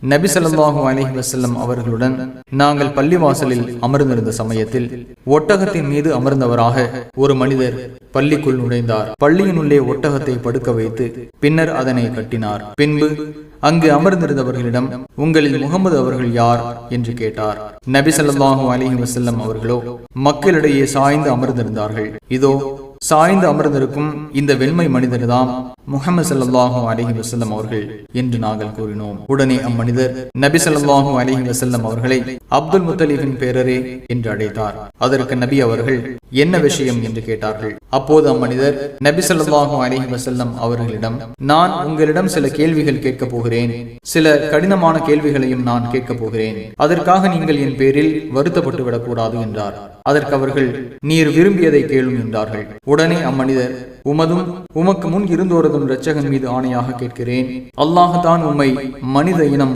நபி ஸல்லல்லாஹு அலைஹி வஸல்லம் அவர்களுடன் நாங்கள் பள்ளிவாசலில் அமர்ந்திருந்த சமயத்தில் ஒட்டகத்தின் மீது அமர்ந்தவராக ஒரு மனிதர் பள்ளிக்குள் நுழைந்தார். பள்ளியினுள்ளே ஒட்டகத்தை படுக்க வைத்து பின்னர் அதனை கட்டினார். பின்பு அங்கு அமர்ந்திருந்தவர்களிடம், உங்களில் முகமது அவர்கள் யார் என்று கேட்டார். நபி ஸல்லல்லாஹு அலைஹி வஸல்லம் அவர்களோ மக்களிடையே சாய்ந்து அமர்ந்திருந்தார்கள். இதோ சாய்ந்து அமர்ந்திருக்கும் இந்த வெண்மை மனிதர்தான் முஹம்மது ஸல்லல்லாஹு அலைஹி வஸல்லம் அவர்கள் என்று நாங்கள் கூறினோம். உடனே அம்மனிதர் நபி ஸல்லல்லாஹு அலைஹி வஸல்லம் அவர்களை அப்துல் முத்தலிபின் பேரரே என்று அழைத்தார். அதற்கு நபி அவர்கள் என்ன விஷயம் என்று கேட்டார்கள். அப்போது அம்மனிதர் நபி ஸல்லல்லாஹு அலைஹி வஸல்லம் அவர்களிடம், நான் உங்களிடம் சில கேள்விகள் கேட்கப் போகிறேன், சில கடினமான கேள்விகளையும் நான் கேட்கப் போகிறேன், அதற்காக நீங்கள் என் பேரில் வருத்தப்பட்டு விடக்கூடாது என்றார். அதற்கு அவர்கள், நீர் விரும்பியதை கேளும் என்றார்கள். உடனே அம்மனிதர், உமதும் உமக்கு முன் இருந்தோரதும் இரட்சகன் மீது ஆணையாக கேட்கிறேன், அல்லாஹ் தான் உம்மை மனித இனம்